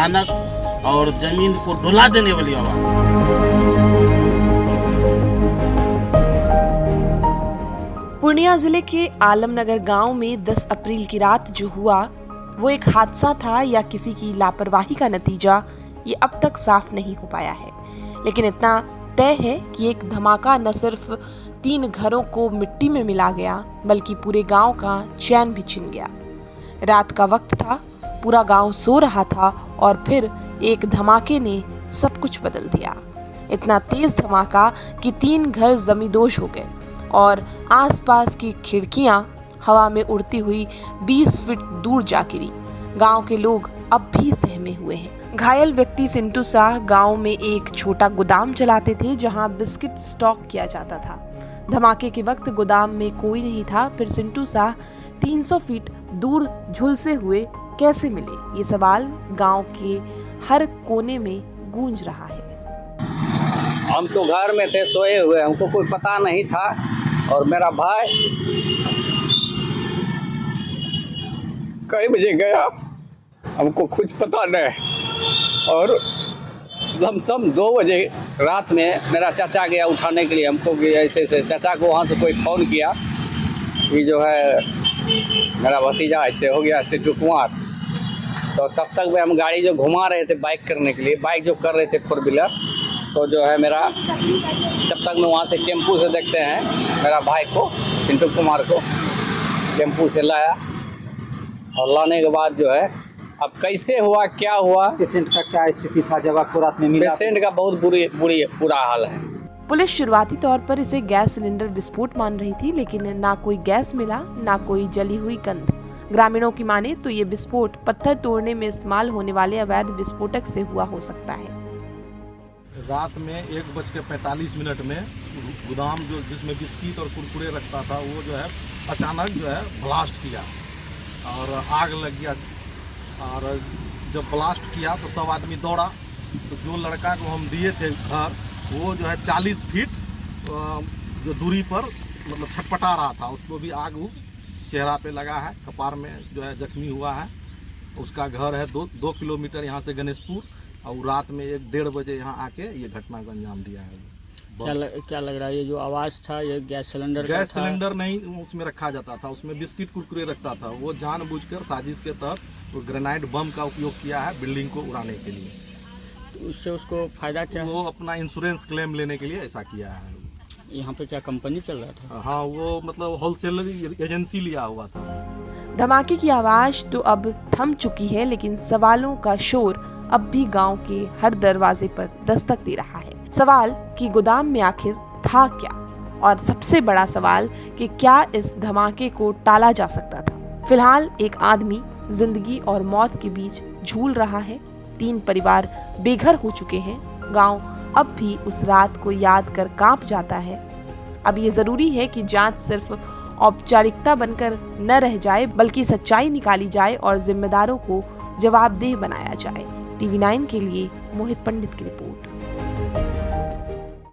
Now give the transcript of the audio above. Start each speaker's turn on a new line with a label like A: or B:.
A: भयानक और जमीन को डुला देने वाली आवाज।
B: पूर्णिया जिले के आलमनगर गांव में 10 अप्रैल की रात जो हुआ वो एक हादसा था या किसी की लापरवाही का नतीजा, ये अब तक साफ नहीं हो पाया है। लेकिन इतना तय है कि एक धमाका न सिर्फ 3 घरों को मिट्टी में मिला गया बल्कि पूरे गांव का चैन भी छिन गया। रात का वक्त था, पूरा गांव सो रहा था और फिर एक धमाके ने सब कुछ बदल दिया। इतना तेज धमाका कि 3 घर जमींदोज हो गए और आसपास की खिड़कियां हवा में उड़ती हुई 20 फीट दूर जा गिरी। गांव के लोग अब भी सहमे हुए हैं। घायल व्यक्ति सिंटू शाह गांव में एक छोटा गोदाम चलाते थे जहां बिस्किट स्टॉक किया जाता था। धमाके के वक्त गोदाम में कोई नहीं था, फिर सिंटू शाह 300 फीट दूर झुलसे हुए कैसे मिले? ये सवाल गांव के हर कोने में गूंज रहा है।
C: हम तो घर में थे सोए हुए, हमको कोई पता नहीं था और मेरा भाई कई बजे गया हमको कुछ पता नहीं और लमसम 2 बजे रात में मेरा चाचा गया उठाने के लिए हमको कि ऐसे ऐसे। चाचा को वहाँ से कोई फ़ोन किया कि जो है मेरा भतीजा ऐसे हो गया सिंटू कुमार। तो तब तक में हम गाड़ी जो घुमा रहे थे बाइक करने के लिए, बाइक जो कर रहे थे 4 व्हीलर, तो जो है मेरा तब तक में वहाँ से टेम्पू से देखते हैं मेरा भाई को सिंटू कुमार को टेम्पू से लाया और लाने के बाद जो है अब कैसे हुआ क्या हुआ,
D: पेशेंट का क्या स्थिति था जब आपको रात में मिला?
C: पेशेंट का बहुत बुरा हाल है।
B: पुलिस शुरुआती तौर पर इसे गैस सिलेंडर विस्फोट मान रही थी, लेकिन ना कोई गैस मिला ना कोई जली हुई गंध। ग्रामीणों की माने तो ये विस्फोट पत्थर तोड़ने में इस्तेमाल होने वाले अवैध विस्फोटक से हुआ हो सकता है।
E: रात में 1:45 में गोदाम जो जिसमें बिस्किट और कुरकुरे रखता था वो जो है अचानक जो है ब्लास्ट किया और आग लग गया। और जब ब्लास्ट किया तो सब आदमी दौड़ा, तो जो लड़का को हम दिए थे घर वो जो है 40 फीट जो दूरी पर मतलब छटपटा रहा था, उसको भी आग चेहरा पे लगा है, कपार में जो है जख्मी हुआ है। उसका घर है 2 किलोमीटर यहाँ से गणेशपुर और रात में 1-1:30 बजे यहाँ आके ये घटना को अंजाम दिया है।
F: क्या लग रहा है ये जो आवाज़ था ये गैस सिलेंडर
E: गैस सिलेंडर नहीं उसमें रखा जाता था, उसमें बिस्किट कुरकुरे रखता था। वो जानबूझकर साजिश के तहत वो ग्रेनाइट बम का उपयोग किया है बिल्डिंग को उड़ाने के लिए।
F: तो उससे उसको फायदा क्या?
E: वो अपना इंश्योरेंस क्लेम लेने के लिए ऐसा किया है।
F: यहाँ पे क्या कंपनी चल रहा था?
E: हाँ, वो मतलब होलसेलर एजेंसी लिया हुआ था।
B: धमाके की आवाज तो अब थम चुकी है, लेकिन सवालों का शोर अब भी गांव के हर दरवाजे पर दस्तक दे रहा है। सवाल कि गोदाम में आखिर था क्या, और सबसे बड़ा सवाल कि क्या इस धमाके को टाला जा सकता था। फिलहाल एक आदमी जिंदगी और मौत के बीच झूल रहा है। 3 परिवार बेघर हो चुके हैं। गांव अब भी उस रात को याद कर कांप जाता है। अब ये जरूरी है कि जांच सिर्फ औपचारिकता बनकर न रह जाए, बल्कि सच्चाई निकाली जाए और जिम्मेदारों को जवाबदेह बनाया जाए। TV9 के लिए मोहित पंडित की रिपोर्ट।